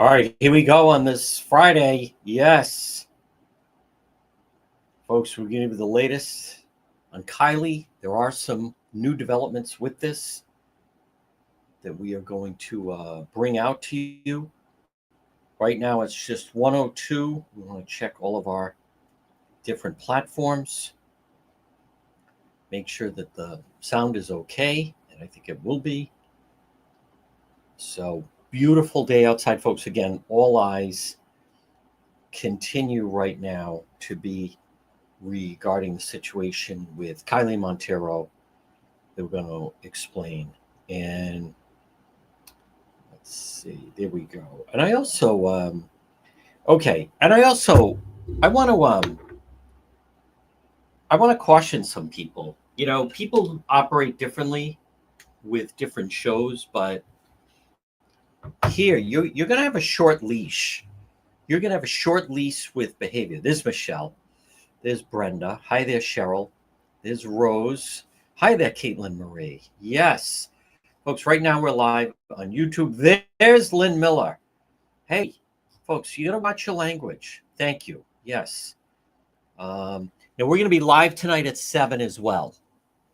All right, here we go on this Friday. Yes, folks, we're going to give you the latest on Kylie. There are some new developments with this that we are going to bring out to you. Right now, it's just 102. We want to check all of our different platforms, make sure that the sound is okay, and I think it will be. So, beautiful day outside, folks. Again, all eyes continue right now to be regarding the situation with Kylee Monteiro that we're going to explain. And let's see, there we go. And I also, I want to, I want to caution some people. You know, people operate differently with different shows, but here you're going to have a short leash. You're going to have a short leash with behavior. There's Michelle. There's Brenda. Hi there, Cheryl. There's Rose. Hi there, Caitlin Marie. Yes. Folks, right now we're live on YouTube. There's Lynn Miller. Hey, folks, you got to watch your language. Thank you. Yes. Now, we're going to be live tonight at 7 as well.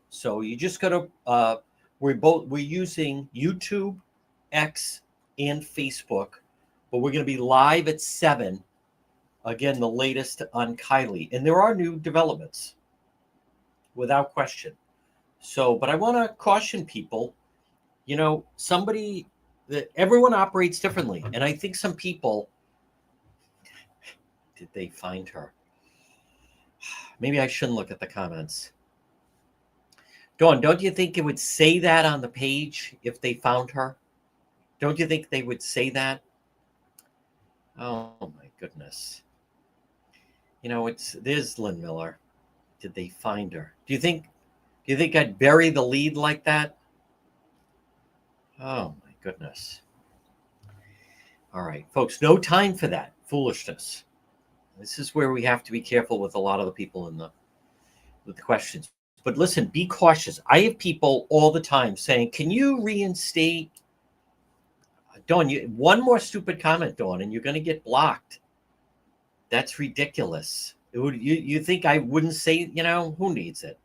So you just got to, we're using YouTube, X, and Facebook, but we're going to be live at 7. Again, the latest on Kylie. And there are new developments, without question. So, but I want to caution people, you know, everyone operates differently. And I think some people, did they find her? Maybe I shouldn't look at the comments. Dawn, don't you think it would say that on the page if they found her? Don't you think they would say that? Oh my goodness. You know, there's Lynn Miller. Did they find her? Do you think I'd bury the lead like that? Oh my goodness. All right, folks, no time for that foolishness. This is where we have to be careful with a lot of the people with the questions. But listen, be cautious. I have people all the time saying, "Can you reinstate?" Dawn, one more stupid comment, Dawn, and you're going to get blocked. That's ridiculous. You think I wouldn't say, you know, who needs it?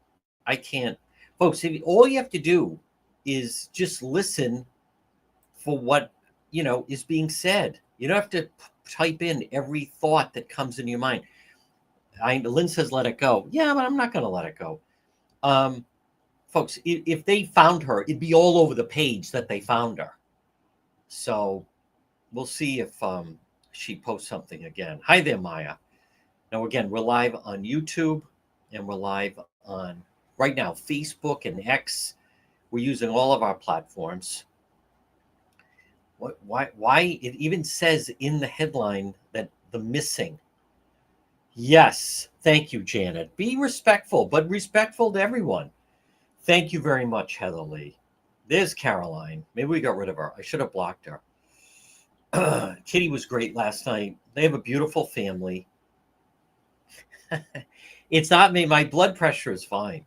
I can't. Folks, all you have to do is just listen for what, you know, is being said. You don't have to type in every thought that comes into your mind. Lynn says, let it go. Yeah, but I'm not going to let it go. Folks, if they found her, it'd be all over the page that they found her. So we'll see if she posts something again. Hi there, Maya. Now, again, we're live on YouTube and we're live on, right now, Facebook and X. We're using all of our platforms. Why it even says in the headline that the missing. Yes, thank you, Janet. Be respectful, but respectful to everyone. Thank you very much, Heather Lee. There's Caroline. Maybe we got rid of her. I should have blocked her. Kitty was great last night. They have a beautiful family. It's not me. My blood pressure is fine.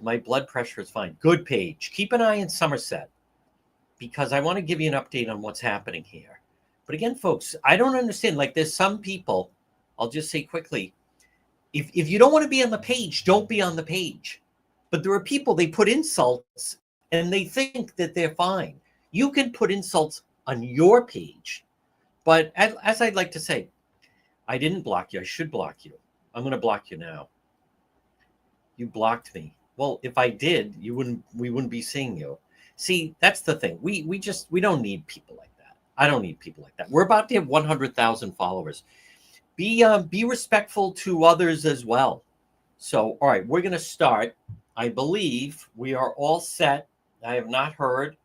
My blood pressure is fine. Good page. Keep an eye in Somerset because I want to give you an update on what's happening here. But again, folks, I don't understand. Like there's some people, I'll just say quickly, if you don't want to be on the page, don't be on the page. But there are people, they put insults and they think that they're fine. You can put insults on your page. But as I'd like to say, I didn't block you. I should block you. I'm going to block you now. You blocked me. Well, if I did, we wouldn't be seeing you. See, that's the thing. We don't need people like that. I don't need people like that. We're about to have 100,000 followers. Be respectful to others as well. So, all right, we're going to start. I believe we are all set. I have not heard,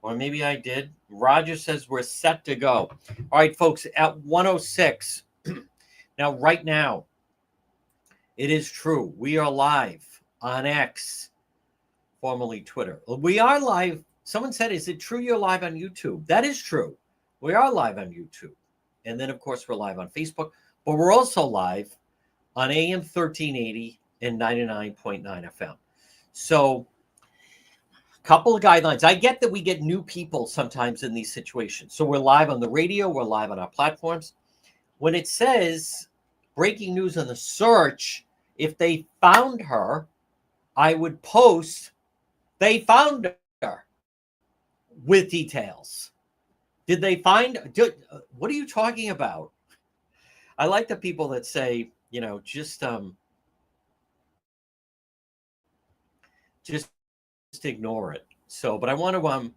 or maybe I did. Roger says we're set to go. All right, folks, at 106. Now, right now, it is true. We are live on X, formerly Twitter. We are live. Someone said, is it true you're live on YouTube? That is true. We are live on YouTube. And then, of course, we're live on Facebook. But we're also live on AM 1380 and 99.9 FM. So Couple of guidelines. I get that we get new people sometimes in these situations. So we're live on the radio, we're live on our platforms. When it says breaking news on the search, if they found her, I would post they found her with details. Did they find? What are you talking about? I like the people that say, just ignore it. So, but I want to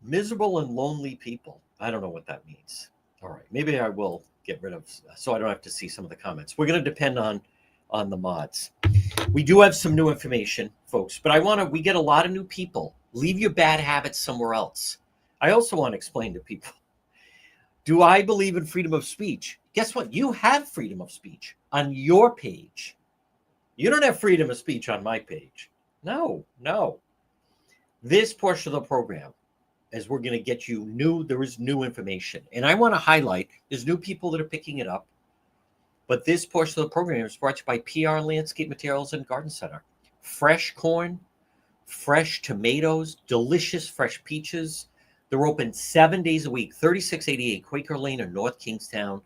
miserable and lonely people. I don't know what that means. All right, maybe I will get rid of so I don't have to see some of the comments. We're going to depend on the mods. We do have some new information, folks, but we get a lot of new people. Leave your bad habits somewhere else. I also want to explain to people, do I believe in freedom of speech? Guess what? You have freedom of speech on your page. You don't have freedom of speech on my page. No. This portion of the program, as we're going to get you there is new information. And I want to highlight, there's new people that are picking it up. But this portion of the program is brought to you by PR Landscape Materials and Garden Center. Fresh corn, fresh tomatoes, delicious fresh peaches. They're open 7 days a week, 3688 Quaker Lane in North Kingstown.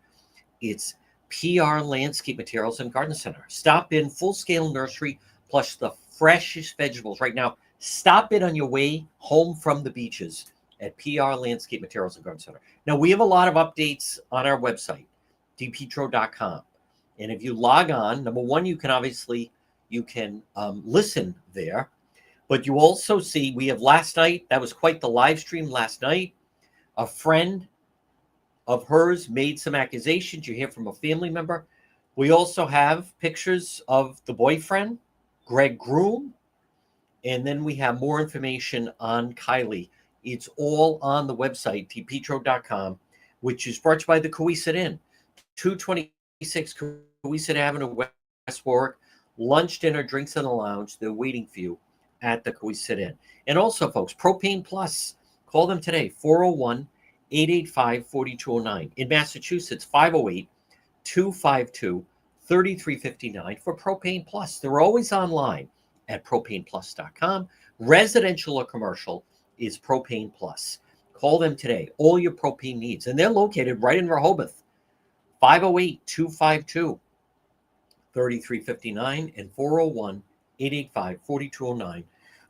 It's PR Landscape Materials and Garden Center. Stop in, full-scale nursery, plus the freshest vegetables. Right now, stop in on your way home from the beaches at PR Landscape Materials and Garden Center. Now, we have a lot of updates on our website, dpetro.com. And if you log on, number one, you can listen there. But you also see, we have last night, that was quite the live stream last night. A friend of hers made some accusations. You hear from a family member. We also have pictures of the boyfriend, Greg Groom. And then we have more information on Kylie. It's all on the website, dpetro.com, which is brought to you by the Coesit Inn, 226 Coesit Avenue, West Warwick. Lunch, dinner, drinks in the lounge. They're waiting for you at the Coesit Inn. And also, folks, Propane Plus. Call them today, 401-885-4209. In Massachusetts, 508-252-3359 for Propane Plus. They're always online at propaneplus.com. Residential or commercial is Propane Plus. Call them today. All your propane needs. And they're located right in Rehoboth. 508-252-3359 and 401-885-4209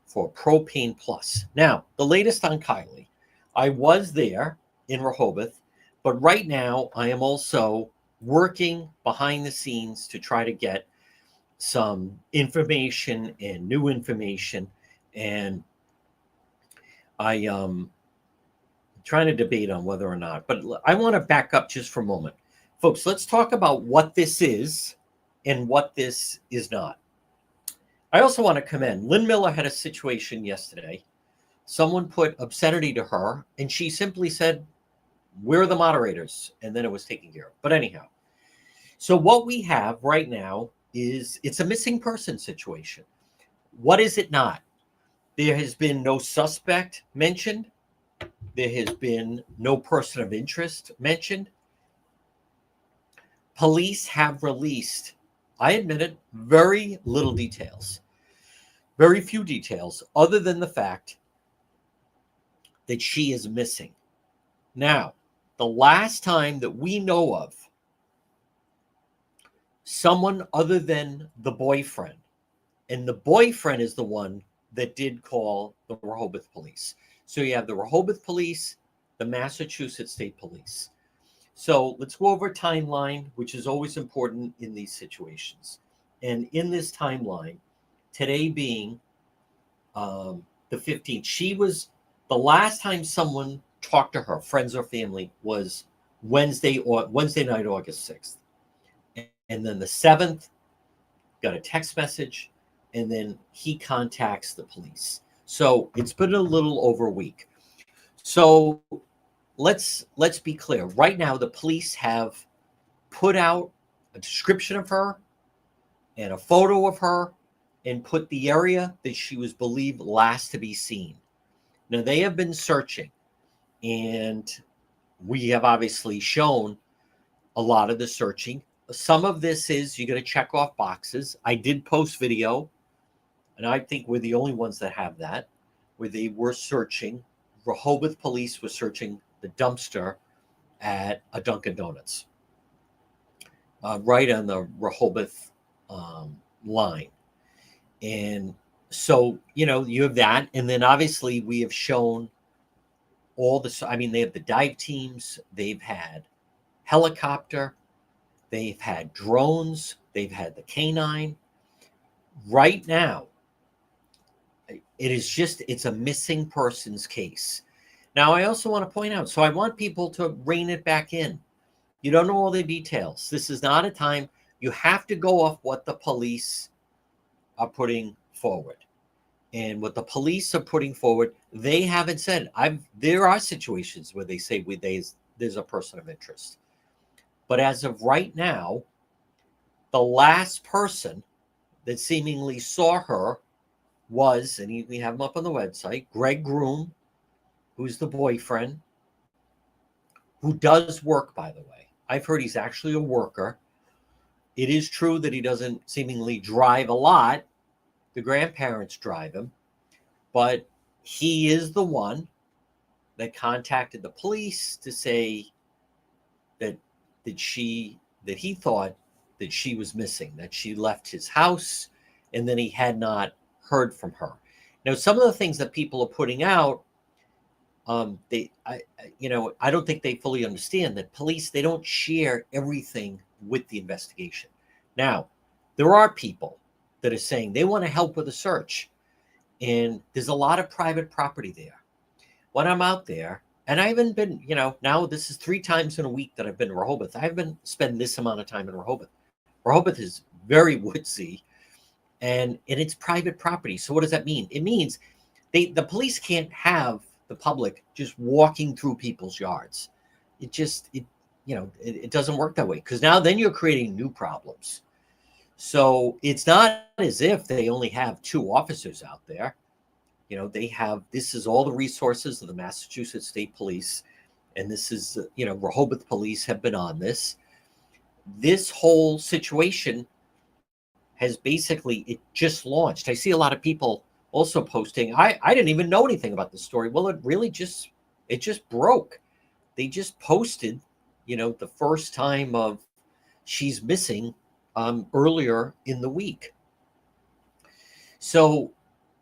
for Propane Plus. Now, the latest on Kylie. I was there in Rehoboth, but right now I am also working behind the scenes to try to get some information and new information, and I trying to debate on whether or not, but I want to back up just for a moment. Folks, let's talk about what this is and what this is not. I also want to commend Lynn Miller. Had a situation yesterday. Someone put obscenity to her, and she simply said, "We're the moderators," and then it was taken care of. But anyhow, so what we have right now is it's a missing person situation. What is it not? There has been no suspect mentioned. There has been no person of interest mentioned. Police have released, I admit it, very little details, very few details, other than the fact that she is missing. Now, the last time that we know of someone other than the boyfriend, and the boyfriend is the one that did call the Rehoboth police. So you have the Rehoboth police, the Massachusetts State Police. So let's go over timeline, which is always important in these situations. And in this timeline, today being the 15th, she was, the last time someone talked to her, friends or family, was Wednesday night, August 6th. And then the 7th, got a text message, and then he contacts the police. So it's been a little over a week. So let's be clear. Right now, the police have put out a description of her and a photo of her and put the area that she was believed last to be seen. Now, they have been searching, and we have obviously shown a lot of the searching. Some of this is you're going to check off boxes. I did post video, and I think we're the only ones that have that. where they were searching. Rehoboth police were searching the dumpster at a Dunkin' Donuts, right on the Rehoboth line. And so, you have that. And then obviously we have shown they have the dive teams, they've had helicopter, they've had drones, they've had the canine. Right now, it's a missing persons case. Now, I also want to point out, so I want people to rein it back in. You don't know all the details. This is not a time, you have to go off what the police are putting forward. And what the police are putting forward, they haven't said. There are situations where they say there's a person of interest. But as of right now, the last person that seemingly saw her was, and we have him up on the website, Greg Groom, who's the boyfriend, who does work, by the way. I've heard he's actually a worker. It is true that he doesn't seemingly drive a lot. The grandparents drive him, but he is the one that contacted the police to say that he thought that she was missing, that she left his house, and then he had not heard from her. Now, some of the things that people are putting out, I don't think they fully understand that police, they don't share everything with the investigation. Now, there are people that are saying they want to help with a search, and there's a lot of private property there. When I'm out there, and I haven't been, now this is 3 times in a week that I've been to Rehoboth. I haven't spent this amount of time in Rehoboth. Rehoboth is very woodsy, and it's private property. So what does that mean? It means the police can't have the public just walking through people's yards. It doesn't work that way, because now then you're creating new problems. So it's not as if they only have 2 officers out there. This is all the resources of the Massachusetts State Police. And this is, Rehoboth Police have been on this. This whole situation has basically, it just launched. I see a lot of people also posting. I didn't even know anything about this story. Well, it just broke. They just posted, the first time of she's missing earlier in the week. So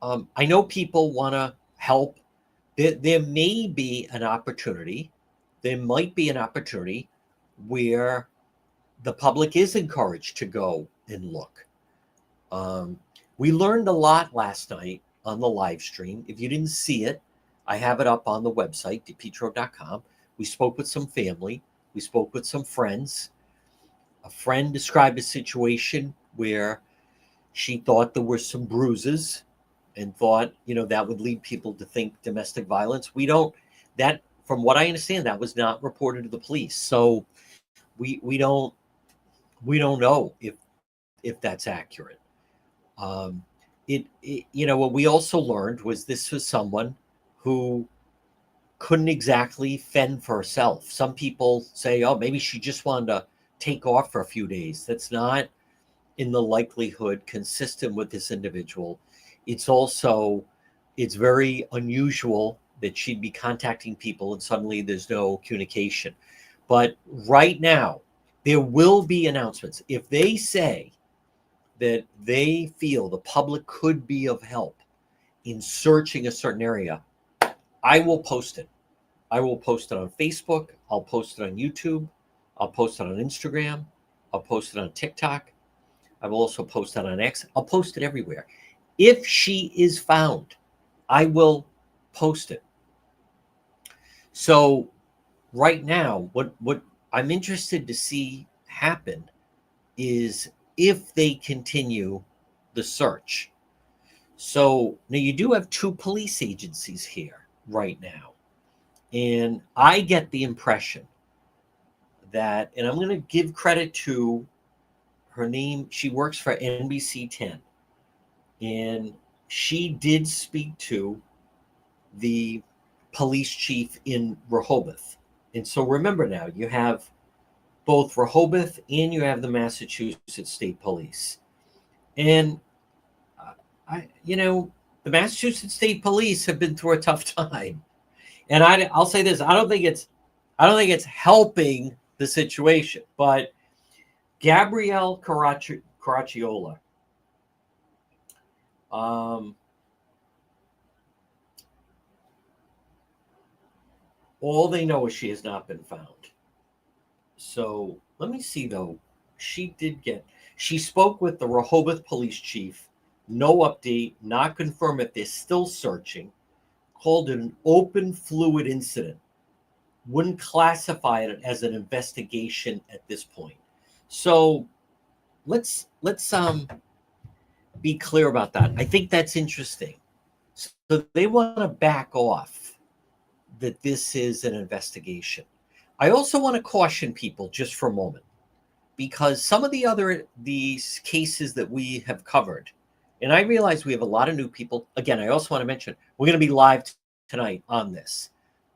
I know people want to help. There may be an opportunity. There might be an opportunity where the public is encouraged to go and look. We learned a lot last night on the live stream. If you didn't see it, I have it up on the website, depetro.com. We spoke with some family. We spoke with some friends. A friend described a situation where she thought there were some bruises and thought, that would lead people to think domestic violence. From what I understand, that was not reported to the police. So we don't know if that's accurate. What we also learned was this was someone who couldn't exactly fend for herself. Some people say, oh, maybe she just wanted to take off for a few days. That's not in the likelihood consistent with this individual. It's very unusual that she'd be contacting people and suddenly there's no communication. But right now, there will be announcements. If they say that they feel the public could be of help in searching a certain area, I will post it. I will post it on Facebook. I'll post it on YouTube. I'll post it on Instagram. I'll post it on TikTok. I will also post it on X. I'll post it everywhere. If she is found, I will post it. So right now, what I'm interested to see happen is if they continue the search. So now you do have 2 police agencies here right now. And I get the impression that, and I'm going to give credit to her name, she works for NBC 10. And she did speak to the police chief in Rehoboth. And so remember now, you have both Rehoboth and you have the Massachusetts State Police. And, the Massachusetts State Police have been through a tough time. And I'll say this: I don't think it's helping the situation. But Gabrielle Caracciolo, all they know is she has not been found. So let me see though. She spoke with the Rehoboth police chief. No update, not confirm if they're still searching. Called it an open fluid incident. Wouldn't classify it as an investigation at this point. So let's be clear about that. I think that's interesting. So they want to back off that this is an investigation. I also want to caution people just for a moment, because some of these cases that we have covered, and I realize we have a lot of new people. Again, I also want to mention we're going to be live tonight on this,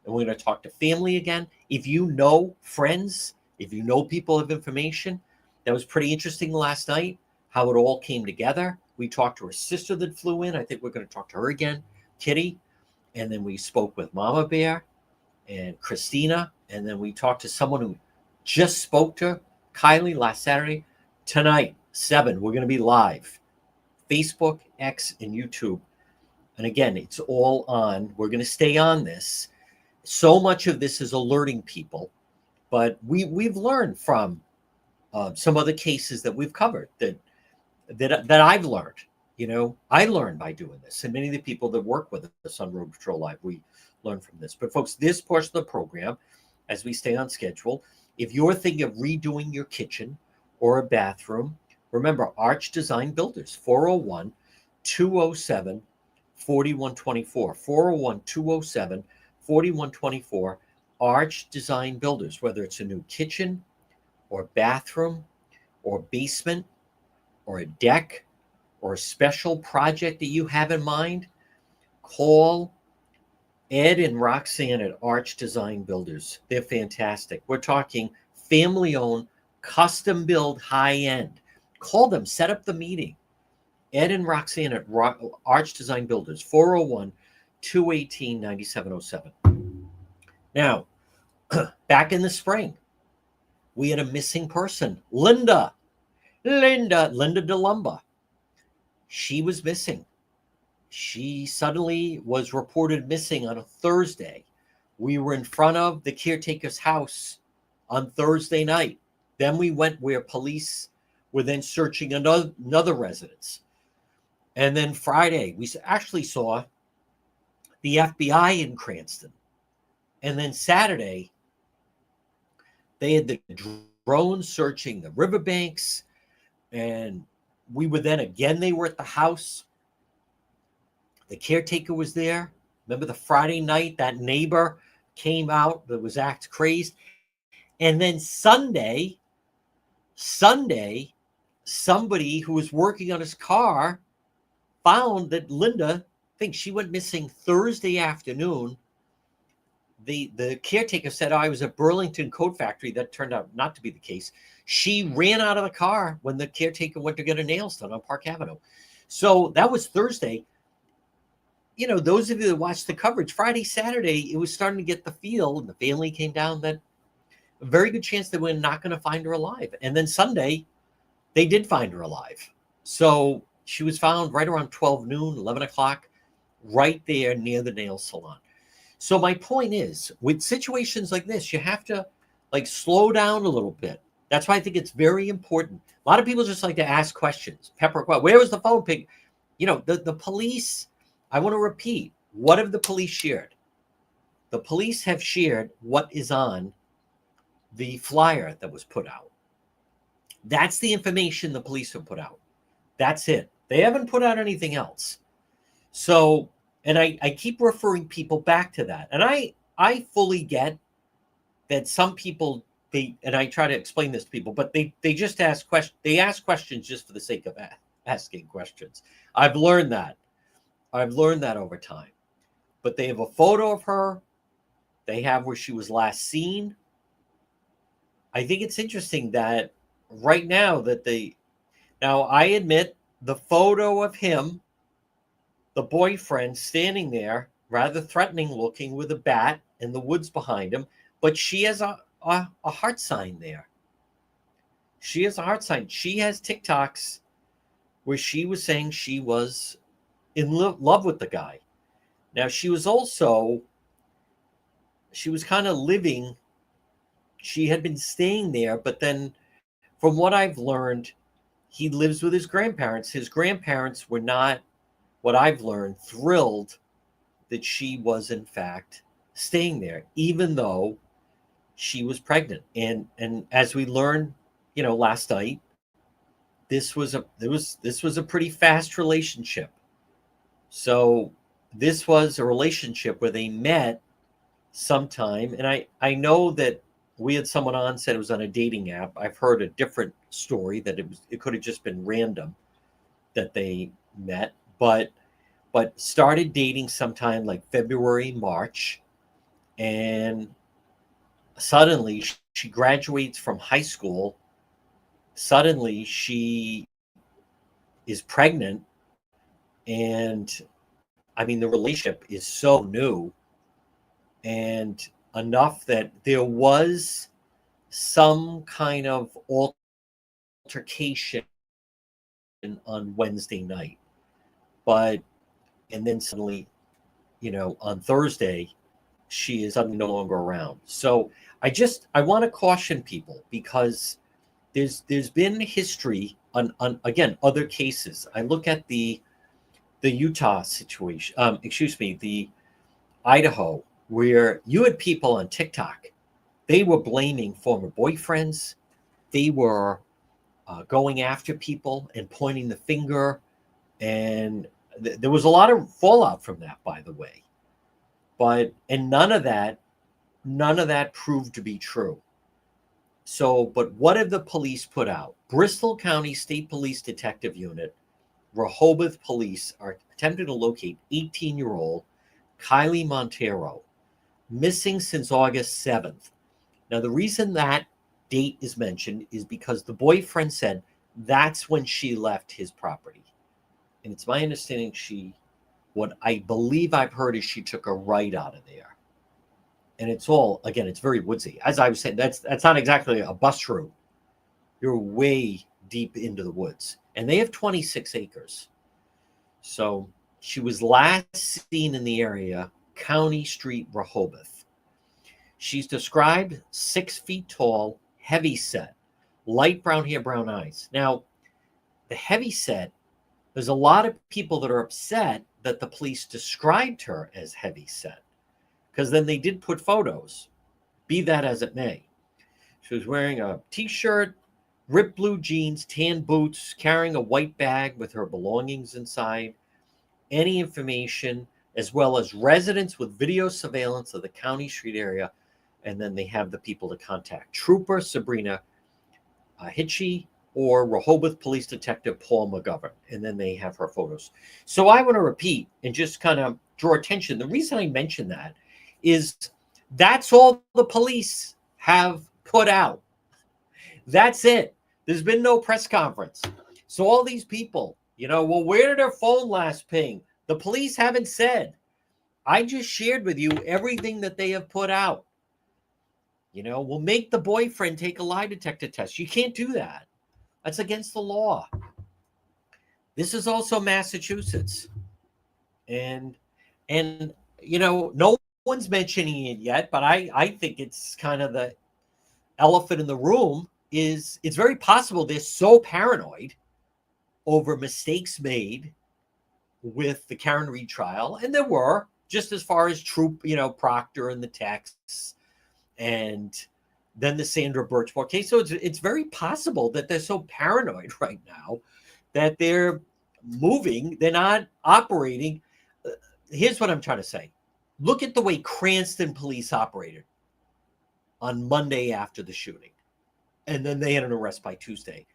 and we're going to talk to family again. If you know friends, if you know people of information, that was pretty interesting last night, how it all came together. We talked to her sister that flew in. I think we're going to talk to her again, Kitty. And then we spoke with Mama Bear and Christina. And then we talked to someone who just spoke to Kylie last Saturday. Tonight, 7, we're going to be live. Facebook, X, and YouTube. And again, it's all on. We're going to stay on this. So much of this is alerting people. But we've learned from some other cases that we've covered that I've learned. I learned by doing this, and many of the people that work with us on Road Patrol Live, we learn from this. But folks, this portion of the program, as we stay on schedule, if you're thinking of redoing your kitchen or a bathroom, remember Arch Design Builders, 401-207-4124, 401-207-4124, Arch Design Builders, whether it's a new kitchen or bathroom or basement or a deck or a special project that you have in mind, call Ed and Roxanne at Arch Design Builders. They're fantastic. We're talking family-owned, custom-build, high-end. Call them, set up the meeting. Ed and Roxanne at Arch Design Builders, 401-218-9707. Now, back in the spring, we had a missing person, Linda DeLumba. She was missing. She suddenly was reported missing on a Thursday. We were in front of the caretaker's house on Thursday night. Then we went where police were then searching another residence. And then Friday, we actually saw the FBI in Cranston. And then Saturday, they had the drones searching the riverbanks. And we were then again, they were at the house. The caretaker was there. Remember the Friday night, that neighbor came out that was act crazed. And then Sunday, somebody who was working on his car found that Linda, I think she went missing Thursday afternoon. The caretaker said, I was at Burlington Coat Factory. That turned out not to be the case. She ran out of the car when the caretaker went to get her nails done on Park Avenue. So that was Thursday. Those of you that watched the coverage, Friday, Saturday, it was starting to get the feel, and the family came down, that a very good chance that we're not going to find her alive. And then Sunday, they did find her alive. So she was found right around 12 noon, 11 o'clock, right there near the nail salon. So my point is, with situations like this, you have to slow down a little bit. That's why I think it's very important. A lot of people just like to ask questions. Pepper, where was the phone pig? The police, I want to repeat, what have the police shared? The police have shared what is on the flyer that was put out. That's the information the police have put out. That's it. They haven't put out anything else. So, and I keep referring people back to that. And I fully get that some people, and I try to explain this to people, but they just ask questions. They ask questions just for the sake of asking questions. I've learned that over time. But they have a photo of her. They have where she was last seen. I think it's interesting that right now now I admit the photo of him the boyfriend standing there, rather threatening looking, with a bat in the woods behind him. But she has a heart sign there. She has a heart sign. She has TikToks where she was saying she was in love with the guy. Now, she was kind of living, she had been staying there, but then from what I've learned, he lives with his grandparents. His grandparents were not, what I've learned, thrilled that she was in fact staying there, even though she was pregnant. And as we learned, last night, this was a pretty fast relationship. So this was a relationship where they met sometime, and I know that we had someone on said it was on a dating app. I've heard a different story that it could have just been random that they met, but started dating sometime like February, March, and suddenly she graduates from high school. Suddenly she is pregnant, and I mean the relationship is so new and enough that there was some kind of altercation on Wednesday night. But, and then suddenly, on Thursday, she is suddenly no longer around. So I want to caution people, because there's been history on again, other cases. I look at the Utah situation, the Idaho, where you had people on TikTok. They were blaming former boyfriends. They were going after people and pointing the finger. And there was a lot of fallout from that, by the way. And none of that proved to be true. So, but what have the police put out? Bristol County State Police Detective Unit, Rehoboth Police are attempting to locate 18-year-old Kylee Monteiro, missing since August 7th. Now, the reason that date is mentioned is because the boyfriend said that's when she left his property. And it's my understanding what I believe I've heard is she took a right out of there. And it's very woodsy. As I was saying, that's not exactly a bus route. You're way deep into the woods. And they have 26 acres. So she was last seen in the area, County Street, Rehoboth. She's described 6 feet tall, heavy set, light brown hair, brown eyes. Now, the heavy set, there's a lot of people that are upset that the police described her as heavy set, because then they did put photos, be that as it may. She was wearing a t-shirt, ripped blue jeans, tan boots, carrying a white bag with her belongings inside. Any information, as well as residents with video surveillance of the County Street area. And then they have the people to contact: Trooper Sabrina Hitchie or Rehoboth Police Detective Paul McGovern. And then they have her photos. So I want to repeat and just kind of draw attention. The reason I mention that is that's all the police have put out. That's it. There's been no press conference. So all these people, well, where did her phone last ping? The police haven't said. I just shared with you everything that they have put out. We'll make the boyfriend take a lie detector test. You can't do that. That's against the law. This is also Massachusetts. And no one's mentioning it yet, but I think it's kind of the elephant in the room. Is it's very possible they're so paranoid over mistakes made with the Karen Reed trial, and there were, just as far as Proctor and the texts, and then the Sandra Birchmore case. So it's very possible that they're so paranoid right now that they're moving, they're not operating. Here's what I'm trying to say. Look at the way Cranston police operated on Monday after the shooting. And then they had an arrest by Tuesday.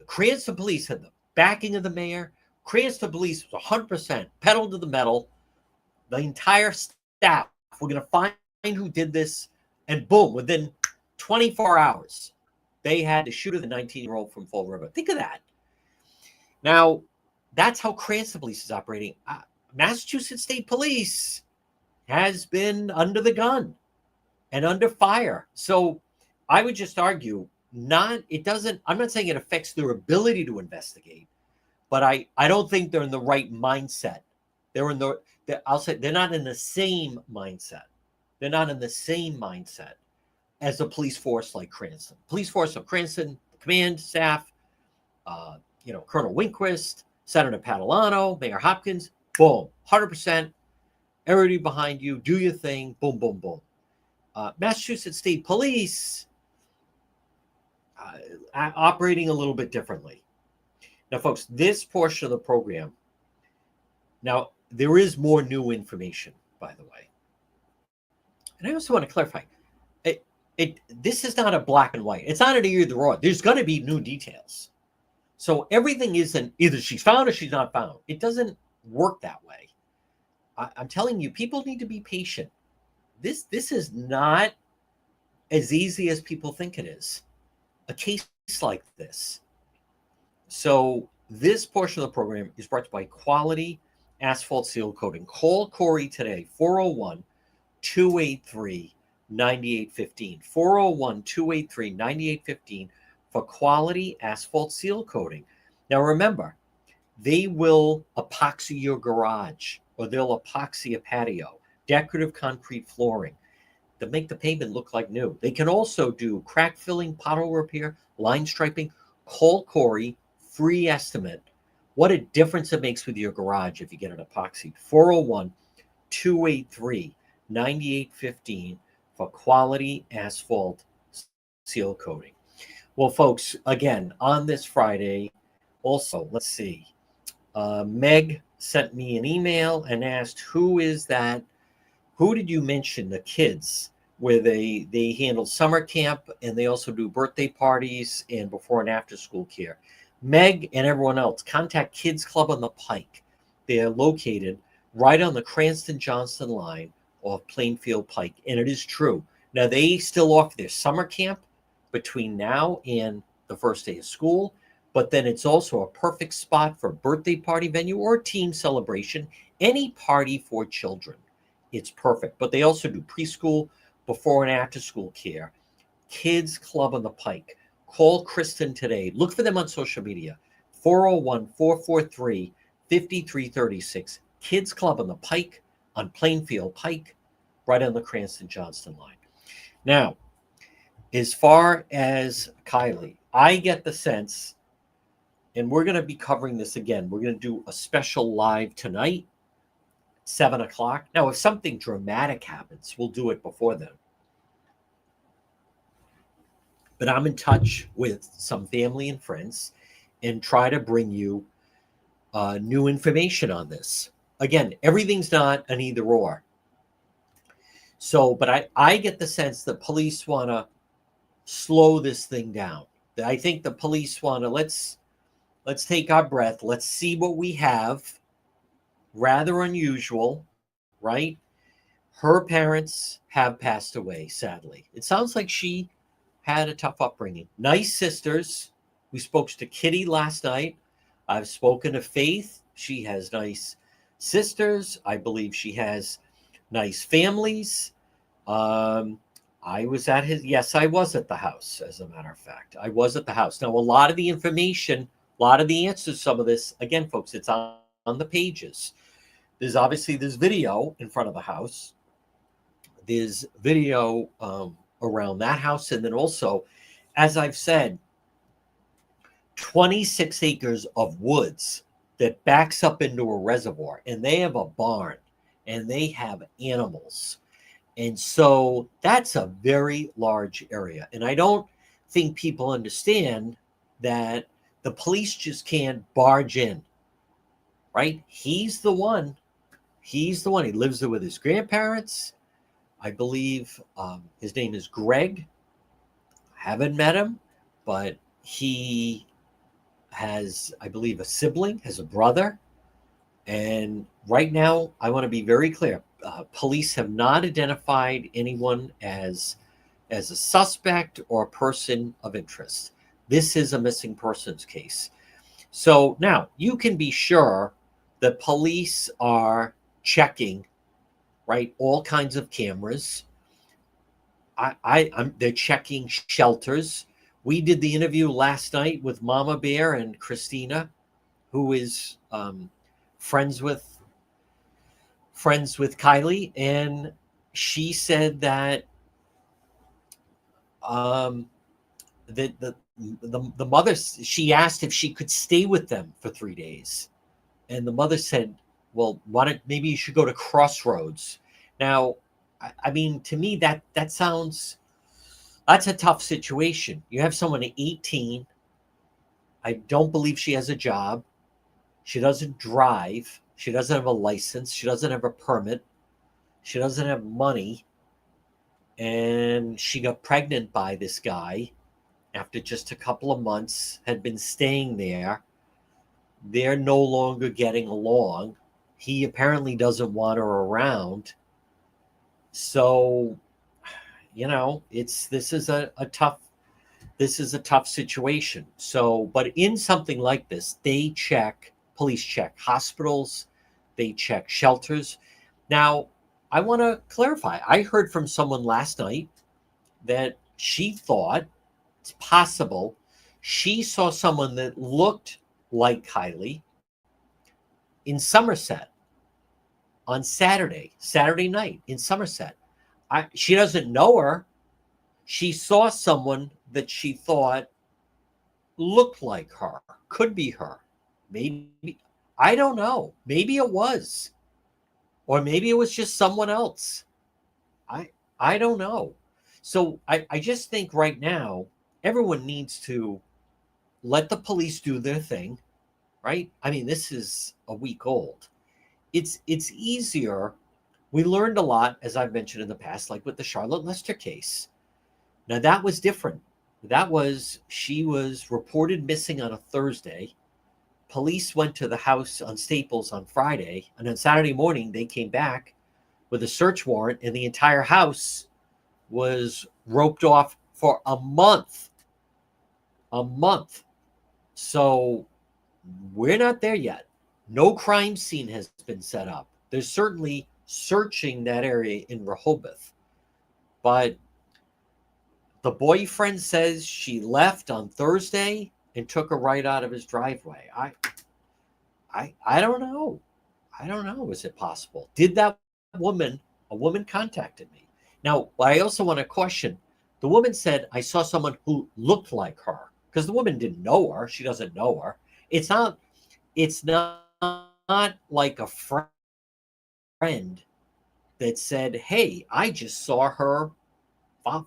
Cranston police had the backing of the mayor. Cranston police was 100% pedal to the metal. The entire staff, we're going to find who did this. And boom, within 24 hours, they had the shooter, the 19-year-old from Fall River. Think of that. Now, that's how Cranston police is operating. Massachusetts State Police has been under the gun and under fire. So I would just argue I'm not saying it affects their ability to investigate, but I don't think they're in the right mindset. I'll say they're not in the same mindset. They're not in the same mindset as a police force like Cranston. Police force of Cranston, command staff, Colonel Winquist, Senator Patalano, Mayor Hopkins, boom, 100%, everybody behind you, do your thing, boom, boom, boom. Massachusetts State Police operating a little bit differently. Now, folks, this portion of the program, now there is more new information, by the way. And I also want to clarify, this is not a black and white. It's not an either or. There's going to be new details. So everything isn't either she's found or she's not found. It doesn't work that way. I'm telling you, people need to be patient. This is not as easy as people think it is. A case like this. So this portion of the program is brought to you by Quality Asphalt Seal Coating. Call Corey today, 401-283-9815. 401-283-9815 for Quality Asphalt Seal Coating. Now remember, they will epoxy your garage, or they'll epoxy a patio, decorative concrete flooring to make the pavement look like new. They can also do crack filling, pothole repair, line striping. Call Corey, free estimate. What a difference it makes with your garage if you get it epoxied. 401-283-9815 for Quality Asphalt Seal Coating. Well, folks, again, on this Friday, also, let's see. Meg sent me an email and asked, who is that? Who did you mention? The kids, where they handle summer camp and they also do birthday parties and before and after school care. Meg and everyone else, contact Kids Club on the Pike. They are located right on the Cranston-Johnston line of Plainfield Pike. And it is true. Now, they still offer their summer camp between now and the first day of school. But then it's also a perfect spot for a birthday party venue or a team celebration, any party for children. It's perfect. But they also do preschool, before and after school care. Kids Club on the Pike. Call Kristen today. Look for them on social media. 401-443-5336. Kids Club on the Pike, on Plainfield Pike, right on the Cranston-Johnston line. Now, as far as Kylie, I get the sense, and we're going to be covering this again. We're going to do a special live tonight, 7 o'clock. Now, if something dramatic happens, we'll do it before then. But I'm in touch with some family and friends and try to bring you new information on this. Again, everything's not an either or. So, but I get the sense that police want to slow this thing down. I think the police want to, let's take our breath. Let's see what we have. Rather unusual, right? Her parents have passed away, sadly. It sounds like she had a tough upbringing. Nice sisters. We spoke to Kitty last night. I've spoken to Faith. She has nice sisters. I believe she has nice families. I was at I was at the house, as a matter of fact. I was at the house. Now, a lot of the information, a lot of the answers, some of this, again, folks, it's on the pages. There's obviously this video in front of the house. There's video around that house. And then also, as I've said, 26 acres of woods that backs up into a reservoir. And they have a barn. And they have animals. And so that's a very large area. And I don't think people understand that the police just can't barge in, right? He's the one. He lives there with his grandparents. I believe his name is Greg. I haven't met him, but he has, I believe, a sibling, has a brother. And right now, I want to be very clear. Police have not identified anyone as a suspect or a person of interest. This is a missing persons case. So now you can be sure The police are checking, right, all kinds of cameras. They're checking shelters. We did the interview last night with Mama Bear and Christina, who is friends with Kylie, and she said that the mother, she asked if she could stay with them for 3 days, and the mother said, "Well, why don't maybe you should go to Crossroads." Now, I mean, to me that sounds, that's a tough situation. You have someone at 18. I don't believe she has a job. She doesn't drive. She doesn't have a license. She doesn't have a permit. She doesn't have money. And she got pregnant by this guy after just a couple of months, had been staying there. They're no longer getting along. He apparently doesn't want her around. So, this is a tough situation. So, but in something like this, police check hospitals, they check shelters. Now, I want to clarify. I heard from someone last night that she thought it's possible she saw someone that looked like Kylie in Somerset on Saturday night in Somerset. She doesn't know her. She saw someone that she thought looked like her, could be her. Maybe, I don't know. Maybe it was. Or maybe it was just someone else. I don't know. So I just think right now, everyone needs to let the police do their thing, right? I mean, this is a week old. It's easier. We learned a lot, as I've mentioned in the past, like with the Charlotte Lester case. Now, that was different. She was reported missing on a Thursday. Police went to the house on Staples on Friday, and on Saturday morning, they came back with a search warrant, and the entire house was roped off for a month. A month. So we're not there yet. No crime scene has been set up. There's certainly searching that area in Rehoboth, but the boyfriend says she left on Thursday and took her right out of his driveway. I don't know. I don't know. Is it possible? Did a woman contacted me. Now, I also want to question, the woman said, I saw someone who looked like her, because the woman didn't know her. She doesn't know her. It's not like a friend that said, hey, I just saw her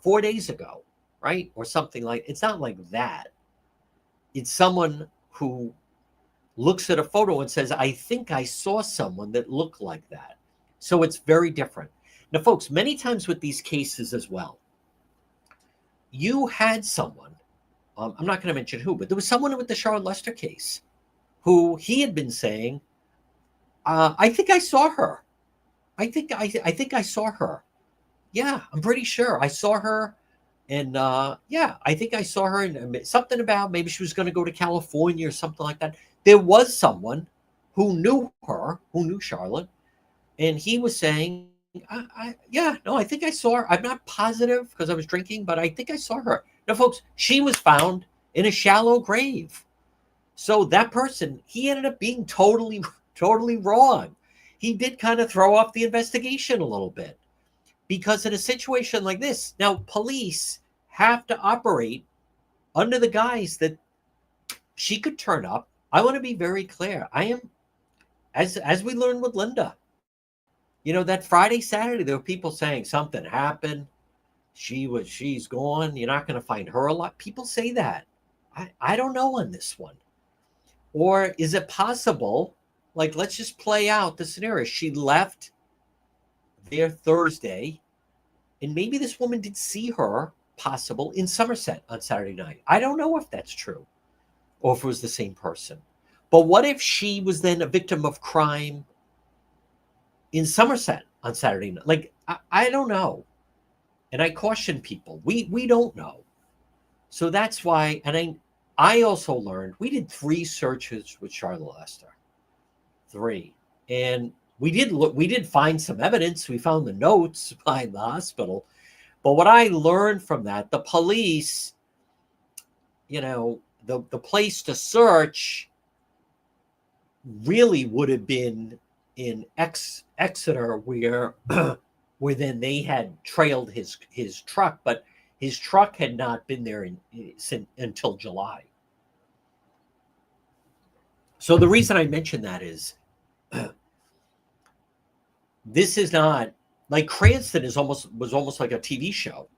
4 days ago, right? Or something like, it's not like that. It's someone who looks at a photo and says, I think I saw someone that looked like that. So it's very different. Now, folks, many times with these cases as well, you had someone, I'm not going to mention who, but there was someone with the Charlotte Lester case who he had been saying, I think I saw her. I think I saw her. Yeah, I'm pretty sure I saw her. And yeah, I think I saw her, and something about maybe she was going to go to California or something like that. There was someone who knew her, who knew Charlotte, and he was saying, I think I saw her. I'm not positive because I was drinking, but I think I saw her. Now, folks, she was found in a shallow grave. So that person, he ended up being totally wrong. He did kind of throw off the investigation a little bit. Because in a situation like this, now police have to operate under the guise that she could turn up. I want to be very clear. I am, as we learned with Linda, that Friday, Saturday, there were people saying something happened. She's gone. You're not going to find her a lot. People say that. I don't know on this one. Or is it possible, like, let's just play out the scenario. She left there Thursday, and maybe this woman did see her, possible, in Somerset on Saturday night. I don't know if that's true or if it was the same person. But what if she was then a victim of crime in Somerset on Saturday night? Like, I don't know. And I caution people, we don't know. So that's why, and I also learned, we did 3 searches with Charlotte Lester. 3. And we did find some evidence. We found the notes behind the hospital. But what I learned from that, the police, the place to search really would have been in Exeter, where where then they had trailed his truck, but his truck had not been there until July. So the reason I mention that is this is not like Cranston was almost like a TV show.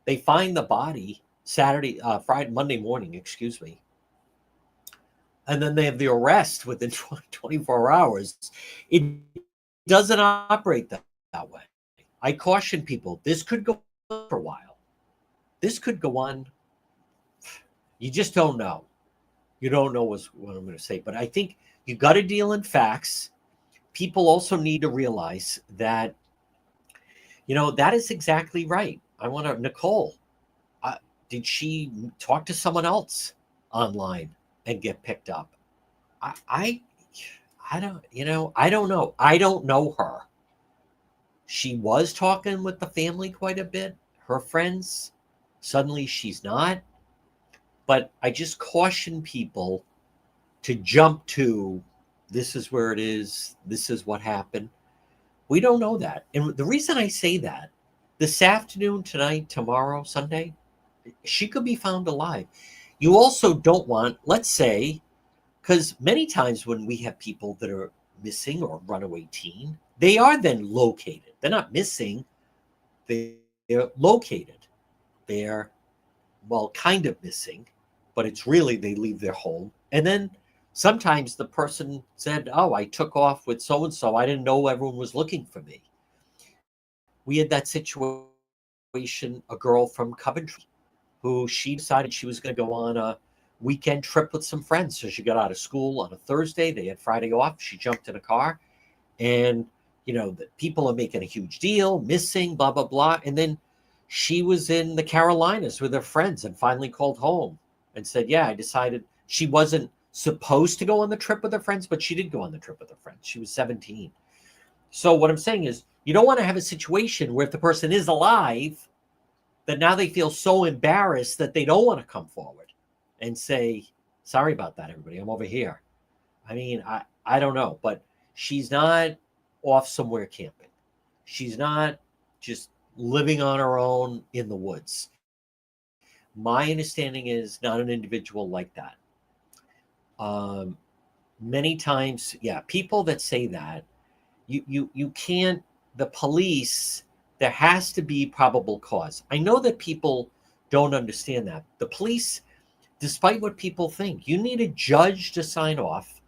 They find the body Monday morning, excuse me, and then they have the arrest within 24 hours. It doesn't operate that way. I caution people, this could go on for a while. This could go on. You just don't know. You don't know what I'm going to say. But I think you got to deal in facts. People also need to realize that, that is exactly right. Nicole, did she talk to someone else online and get picked up? I don't, I don't know. I don't know her. She was talking with the family quite a bit, her friends. Suddenly she's not. But I just caution people to jump to, this is where it is, this is what happened. We don't know that. And the reason I say that, this afternoon, tonight, tomorrow, Sunday, she could be found alive. You also don't want, let's say, because many times when we have people that are missing or runaway teen, they are then located. They're not missing, they're located. They're, kind of missing, but it's really they leave their home. And then sometimes the person said, oh, I took off with so-and-so. I didn't know everyone was looking for me. We had that situation, a girl from Coventry, who she decided she was going to go on a weekend trip with some friends. So she got out of school on a Thursday. They had Friday off. She jumped in a car. And, the people are making a huge deal, missing, blah, blah, blah. And then she was in the Carolinas with her friends and finally called home and said, yeah, I decided she wasn't supposed to go on the trip with her friends, but she did go on the trip with her friends. She was 17. So what I'm saying is you don't want to have a situation where if the person is alive, that now they feel so embarrassed that they don't want to come forward and say, sorry about that, everybody, I'm over here. I mean, I don't know, but she's not off somewhere camping. She's not just living on her own in the woods. My understanding is not an individual like that. Many times, people that say that, you can't, the police, there has to be probable cause. I know that people don't understand that. The police, despite what people think, you need a judge to sign off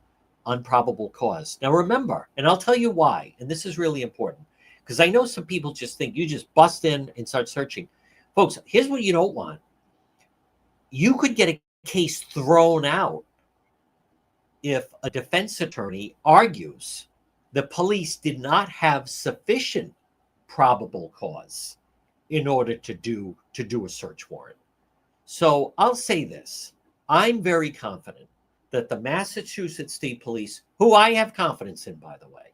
on probable cause. Now remember, and I'll tell you why, and this is really important, because I know some people just think you just bust in and start searching. Folks, here's what you don't want. You could get a case thrown out if a defense attorney argues the police did not have sufficient probable cause in order to do a search warrant. So I'll say this. I'm very confident that the Massachusetts State Police, who I have confidence in, by the way,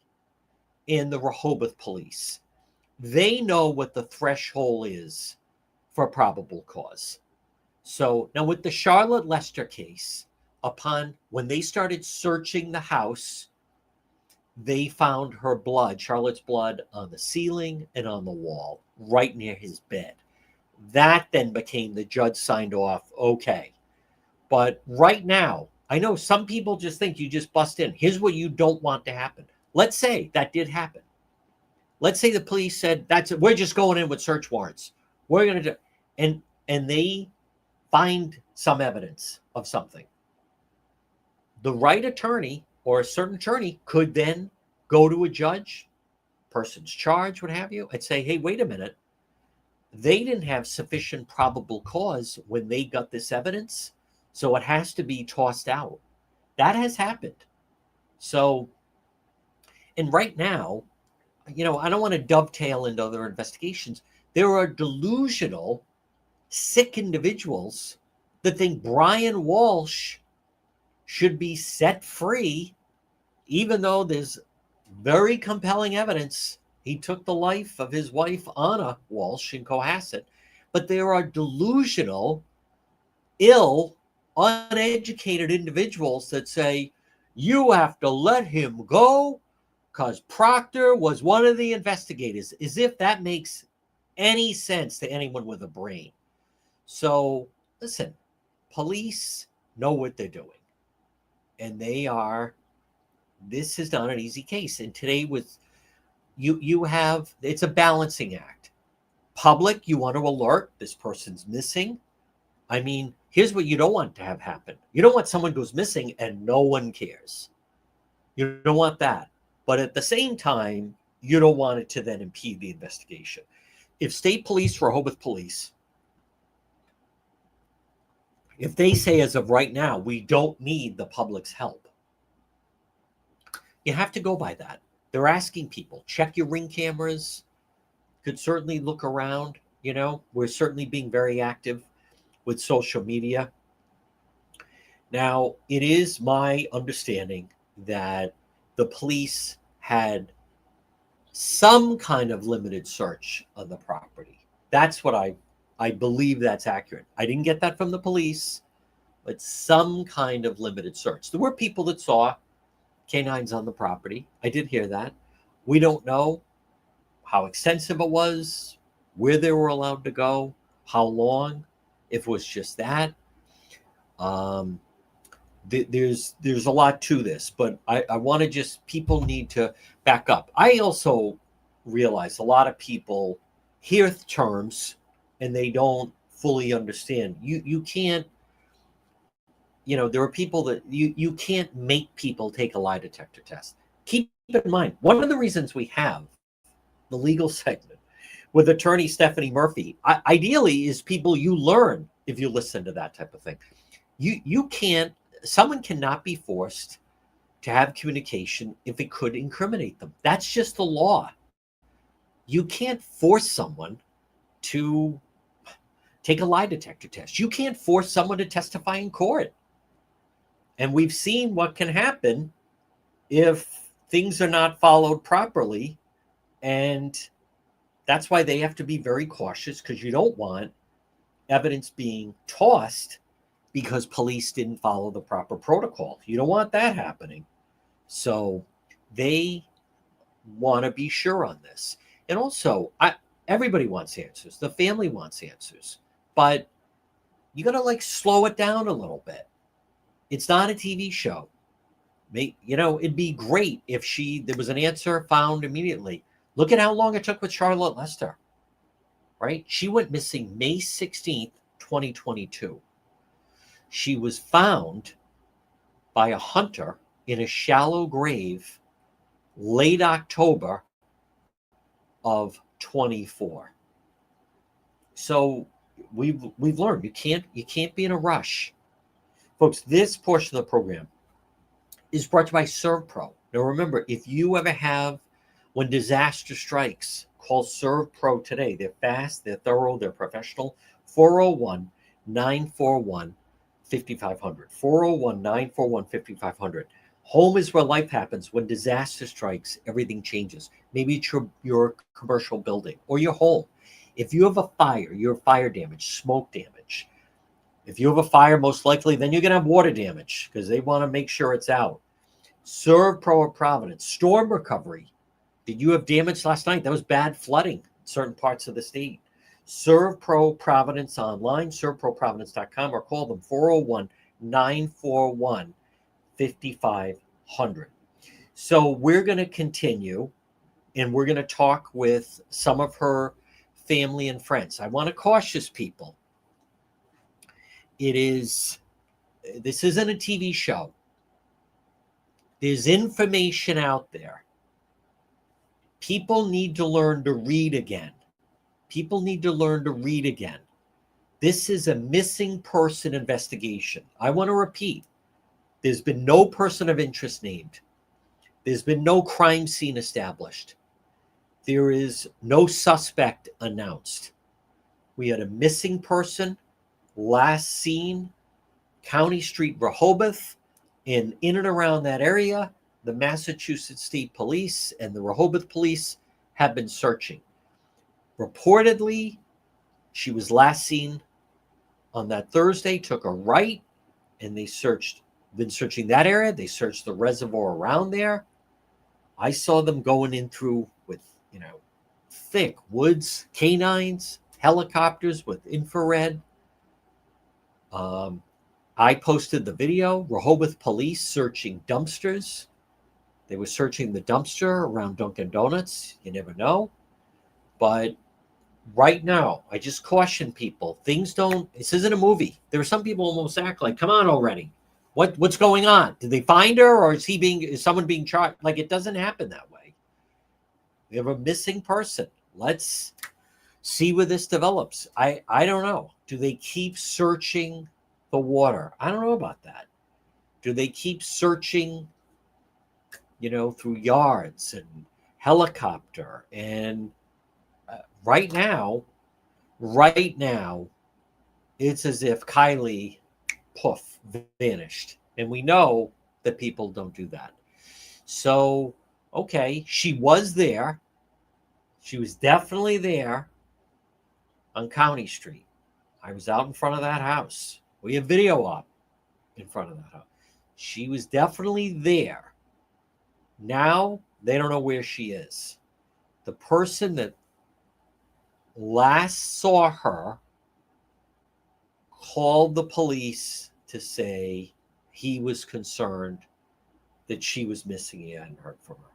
in the Rehoboth Police, they know what the threshold is for probable cause. So now with the Charlotte Lester case, when they started searching the house, they found her blood, Charlotte's blood, on the ceiling and on the wall, right near his bed. That then became, the judge signed off, okay. But right now, I know some people just think you just bust in. Here's what you don't want to happen. Let's say that did happen. Let's say the police said, we're just going in with search warrants. We're going to do, and they find some evidence of something. The right attorney or a certain attorney could then go to a judge, person's charged, what have you, and say, hey, wait a minute. They didn't have sufficient probable cause when they got this evidence, so it has to be tossed out. That has happened. So, and right now, I don't want to dovetail into other investigations. There are delusional, sick individuals that think Brian Walsh should be set free even though there's very compelling evidence he took the life of his wife, Anna Walsh, in Cohasset. But there are delusional, ill, uneducated individuals that say, you have to let him go because Proctor was one of the investigators, as if that makes any sense to anyone with a brain. So, listen, police know what they're doing. And this is not an easy case. And today with you have, it's a balancing act. Public, you want to alert this person's missing. I mean, here's what you don't want to have happen. You don't want someone goes missing and no one cares. You don't want that. But at the same time, you don't want it to then impede the investigation. If state police, Rehoboth police, if they say as of right now, we don't need the public's help, you have to go by that. They're asking people, check your Ring cameras, could certainly look around. We're certainly being very active with social media. Now, it is my understanding that the police had some kind of limited search of the property. That's what I believe that's accurate. I didn't get that from the police, but some kind of limited search. There were people that saw canines on the property. I did hear that. We don't know how extensive it was, where they were allowed to go, how long, if it was just that. There's a lot to this, but I want to just, people need to back up. I also realize a lot of people hear terms and they don't fully understand. You can't, there are people that you can't make people take a lie detector test. Keep in mind, one of the reasons we have the legal segment with attorney Stephanie Murphy, ideally, is people you learn if you listen to that type of thing. Someone cannot be forced to have communication if it could incriminate them. That's just the law. You can't force someone to take a lie detector test. You can't force someone to testify in court. And we've seen what can happen if things are not followed properly. And that's why they have to be very cautious, because you don't want evidence being tossed because police didn't follow the proper protocol. You don't want that happening. So they want to be sure on this. And also, everybody wants answers. The family wants answers. But you got to slow it down a little bit. It's not a TV show. It'd be great if there was an answer found immediately. Look at how long it took with Charlotte Lester, right? She went missing May 16th, 2022. She was found by a hunter in a shallow grave late October of 24. So we've learned you can't be in a rush. Folks, this portion of the program is brought to you by ServPro. Now remember, if you ever have, when disaster strikes, call ServPro today. They're fast, they're thorough, they're professional. 401-941-5500. 401-941-5500. Home is where life happens. When disaster strikes, everything changes. Maybe it's your commercial building or your home. If you have a fire, your fire damage, smoke damage. If you have a fire, most likely, then you're going to have water damage because they want to make sure it's out. ServPro of Providence. Storm recovery. Did you have damage last night? That was bad flooding in certain parts of the state. ServPro Providence online, servproprovidence.com, or call them 401-941-5500. So we're going to continue, and we're going to talk with some of her family and friends. I want to caution people. This isn't a TV show. There's information out there. People need to learn to read again. People need to learn to read again. This is a missing person investigation. I want to repeat, there's been no person of interest named. There's been no crime scene established. There is no suspect announced. We had a missing person, last seen, County Street, Rehoboth, in and around that area, the Massachusetts State Police and the Rehoboth Police have been searching. Reportedly, she was last seen on that Thursday, took a right, and they been searching that area. They searched the reservoir around there. I saw them going in through with, thick woods, canines, helicopters with infrared. I posted the video. Rehoboth Police searching dumpsters. They were searching the dumpster around Dunkin' Donuts. You never know. But right now, I just caution people. This isn't a movie. There are some people almost act like, come on already. What's going on? Did they find her, or is someone being charged? Like, it doesn't happen that way. We have a missing person. Let's see where this develops. I don't know. Do they keep searching the water? I don't know about that. Do they keep searching, through yards and helicopter? And right now, it's as if Kylie, poof, vanished. And we know that people don't do that. So, okay, she was there. She was definitely there on County Street. I was out in front of that house. We have video up in front of that house. She was definitely there. Now, they don't know where she is. The person that last saw her called the police to say he was concerned that she was missing. He hadn't heard from her.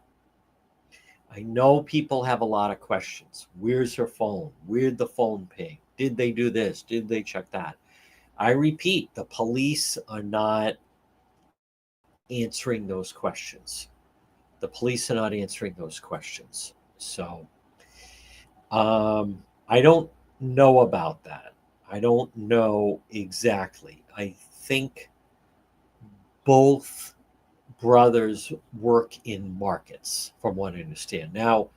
I know people have a lot of questions. Where's her phone? Where'd the phone ping? Did they do this? Did they check that? I repeat, the police are not answering those questions. The police are not answering those questions. So I don't know about that. I don't know exactly. I think both brothers work in markets, from what I understand. Now,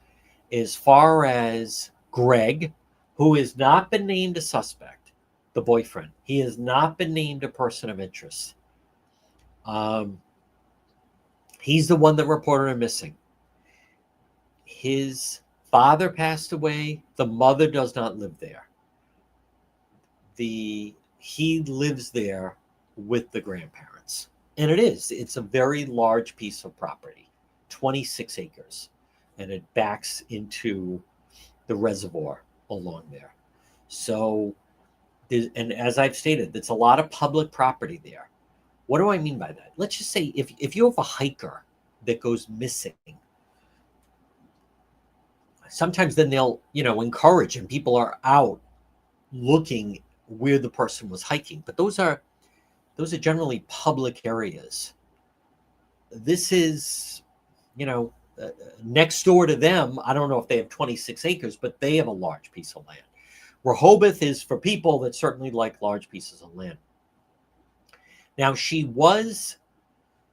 as far as Greg, who has not been named a suspect, the boyfriend, he has not been named a person of interest. He's the one that reported her missing. His father passed away. The mother does not live there. He lives there with the grandparents. And it's a very large piece of property, 26 acres. And it backs into the reservoir along there. So, and as I've stated, it's a lot of public property there. What do I mean by that? Let's just say if you have a hiker that goes missing, sometimes then they'll, encourage, and people are out looking where the person was hiking. But those are generally public areas. This is, next door to them. I don't know if they have 26 acres, but they have a large piece of land. Rehoboth is for people that certainly like large pieces of land. Now, she was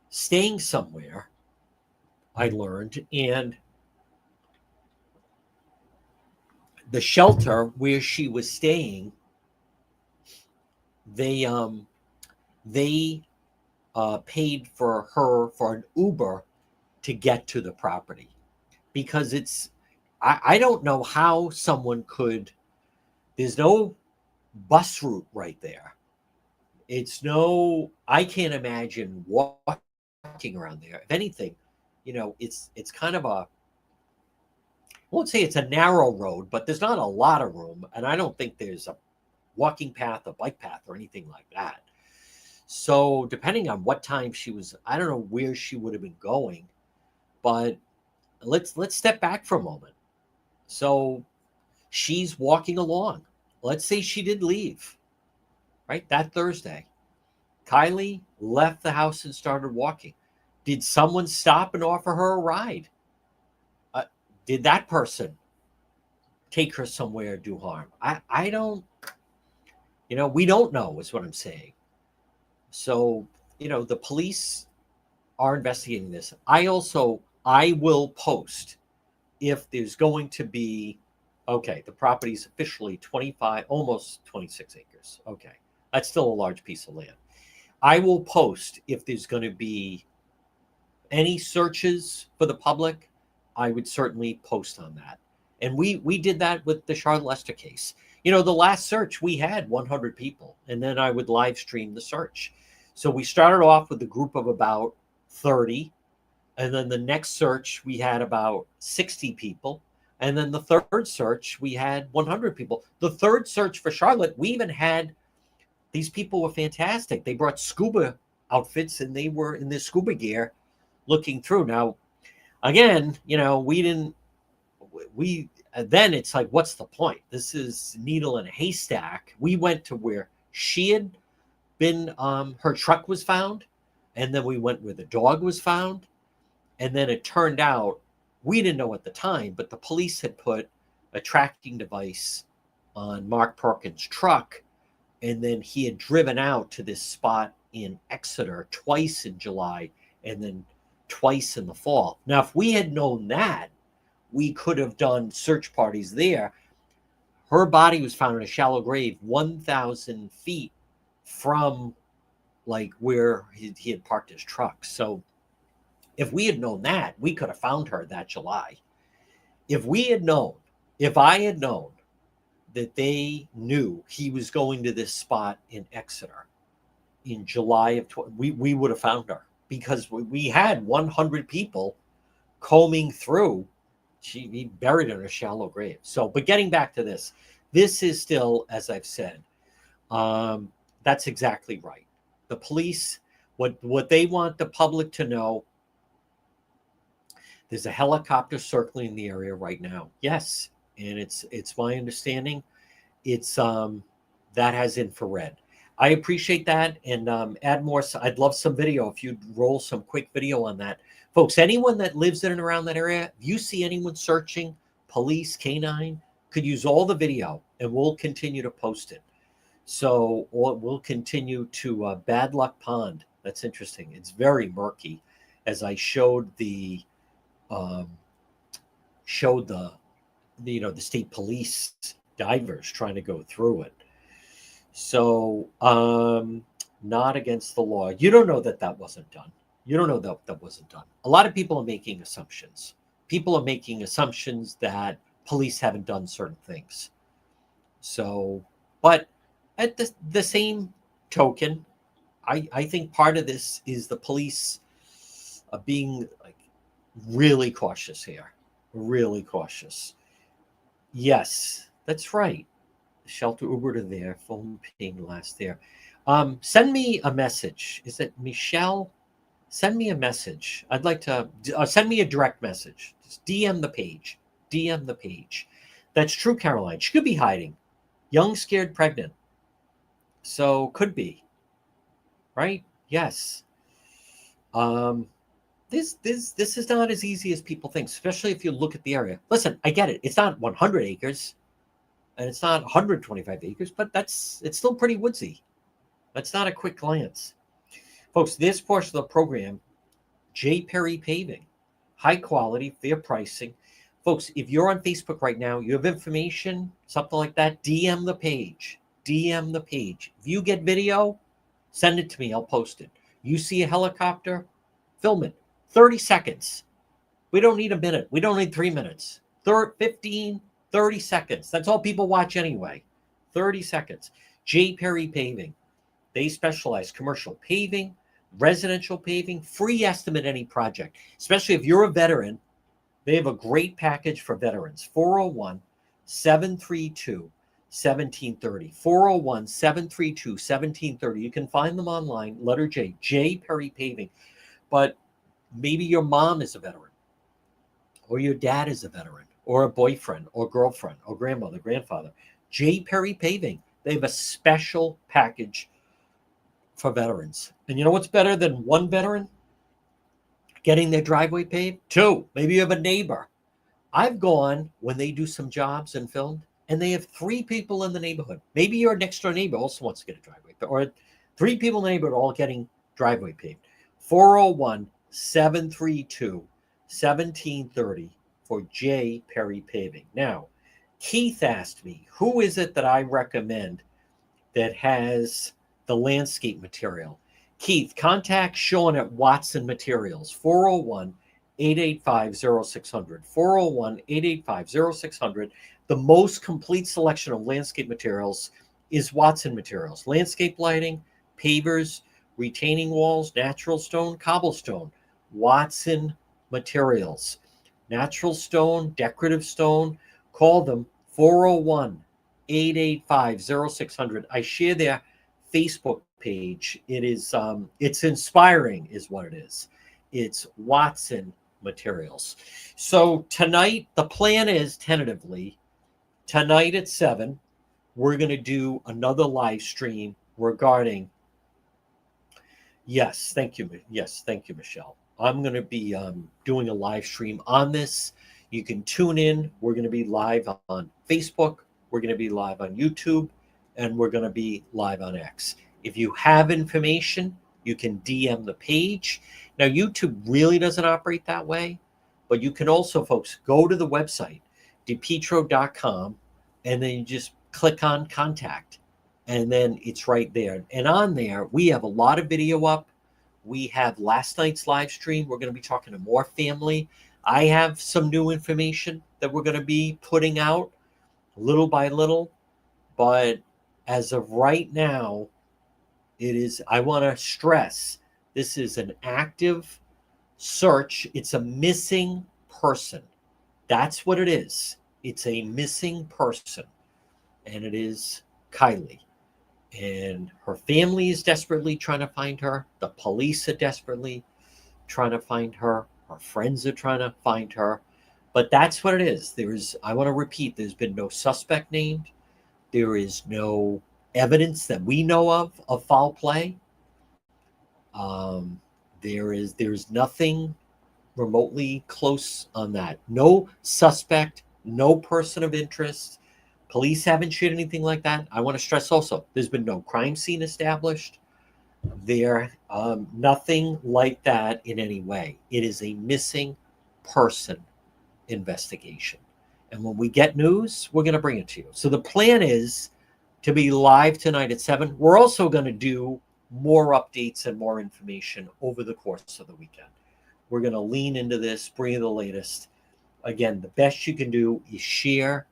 staying somewhere, I learned, and the shelter where she was staying, they paid for her for an Uber to get to the property, because I don't know how someone could. There's no bus route right there. I can't imagine walking around there. If anything, it's kind of I won't say it's a narrow road, but there's not a lot of room. And I don't think there's a walking path, a bike path, or anything like that. So depending on what time she was, I don't know where she would have been going, but let's step back for a moment. So she's walking along. Let's say she did leave, right? That Thursday. Kylie left the house and started walking. Did someone stop and offer her a ride? Did that person take her somewhere, do harm? I don't, we don't know is what I'm saying. So, the police are investigating this. I will post if there's going to be, okay, the property's officially 25, almost 26 acres. Okay. That's still a large piece of land. I will post if there's going to be any searches for the public, I would certainly post on that. And we did that with the Charlotte Lester case. You know, the last search we had 100 people, and then I would live stream the search. So we started off with a group of about 30, and then the next search we had about 60 people, and then the third search we had 100 people. The third search for Charlotte, we even had, these people were fantastic. They brought scuba outfits and they were in their scuba gear looking through. Now, again, you know, we then it's like, what's the point? This is needle in a haystack. We went to where she had been, her truck was found, and then we went where the dog was found, and then it turned out, we didn't know at the time, but the police had put a tracking device on Mark Perkins' truck, and then he had driven out to this spot in Exeter twice in July and then twice in the fall. Now, if we had known that, we could have done search parties there. Her body was found in a shallow grave 1,000 feet from like where he had parked his truck. So if we had known that, we could have found her that July. If I had known that they knew he was going to this spot in Exeter in July of we would have found her, because we had 100 people combing through. He buried her in a shallow grave. So, but getting back to this is still, as I've said, that's exactly right. The police, what they want the public to know, there's a helicopter circling the area right now. Yes, and it's my understanding, it's that has infrared. I appreciate that, and add more. I'd love some video if you'd roll some quick video on that. Folks, anyone that lives in and around that area, if you see anyone searching, police, canine, could use all the video, and we'll continue to post it. So we'll continue to Bad Luck Pond. That's interesting. It's very murky, as I showed the the state police divers trying to go through it. So not against the law. You don't know that wasn't done. You don't know that wasn't done. A lot of people are making assumptions. People are making assumptions that police haven't done certain things. So, but at the same token, I think part of this is the police being like really cautious here. Really cautious. Yes, that's right. Shelter Uber to there, phone ping last there. Send me a message. Is it Michelle? Send me a message. I'd like to send me a direct message. Just DM the page. DM the page. That's true, Caroline. She could be hiding. Young, scared, pregnant. So could be. Right? Yes. This is not as easy as people think, especially if you look at the area. Listen, I get it. It's not 100 acres. And it's not 125 acres, but it's still pretty woodsy. That's not a quick glance. Folks, this portion of the program, J. Perry Paving, high quality, fair pricing. Folks, if you're on Facebook right now, you have information, something like that, DM the page. DM the page. If you get video, send it to me. I'll post it. You see a helicopter, film it. 30 seconds. We don't need a minute. We don't need 3 minutes. 15, 30 seconds. That's all people watch anyway. 30 seconds. J. Perry Paving. They specialize commercial paving, residential paving, free estimate any project. Especially if you're a veteran, they have a great package for veterans. 401-732-1730. 401-732-1730. You can find them online. Letter J. J. Perry Paving. But maybe your mom is a veteran, or your dad is a veteran, or a boyfriend, or girlfriend, or grandmother, grandfather. J. Perry Paving. They have a special package for veterans. And you know what's better than one veteran getting their driveway paved? Two. Maybe you have a neighbor. I've gone when they do some jobs and filmed, and they have 3 people in the neighborhood. Maybe your next door neighbor also wants to get a driveway paved, or 3 people in the neighborhood all getting driveway paved. 401-732-1730 for J. Perry Paving. Now, Keith asked me, who is it that I recommend that has the landscape material? Keith, contact Sean at Watson Materials, 401-885-0600, 401-885-0600. The most complete selection of landscape materials is Watson Materials. Landscape lighting, pavers, retaining walls, natural stone, cobblestone. Watson Materials. Natural stone, decorative stone. Call them 401-885-0600. I share their Facebook page. It is it's inspiring is what it is. It's Watson Materials. So tonight, the plan is tentatively tonight at 7, we're going to do another live stream regarding yes, thank you. Yes, thank you, Michelle. I'm going to be doing a live stream on this. You can tune in. We're going to be live on Facebook. We're going to be live on YouTube, and we're going to be live on X. If you have information, you can DM the page. Now, YouTube really doesn't operate that way, but you can also, folks, go to the website, depetro.com, and then you just click on contact, and then it's right there. And on there, we have a lot of video up. We have last night's live stream. We're going to be talking to more family. I have some new information that we're going to be putting out little by little, but as of right now, it is, I want to stress, this is an active search. It's a missing person. That's what it is. It's a missing person, and it is Kylie. And her family is desperately trying to find her. The police are desperately trying to find her. Her friends are trying to find her. But that's what it is. I want to repeat, there's been no suspect named. There is no evidence that we know of foul play. There's nothing remotely close on that. No suspect, no person of interest. Police haven't shared anything like that. I want to stress also, there's been no crime scene established. Nothing like that in any way. It is a missing person investigation. And when we get news, we're going to bring it to you. So the plan is to be live tonight at 7. We're also going to do more updates and more information over the course of the weekend. We're going to lean into this, bring you the latest. Again, the best you can do is share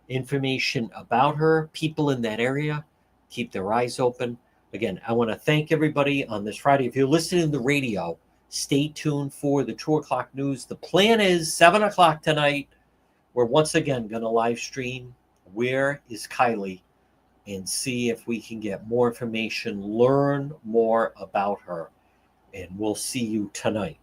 information about her, people in that area, keep their eyes open. Again, I want to thank everybody on this Friday. If you're listening to the radio, stay tuned for the 2 o'clock news. The plan is 7 o'clock tonight. We're once again going to live stream Where is Kylie and see if we can get more information, learn more about her. And we'll see you tonight.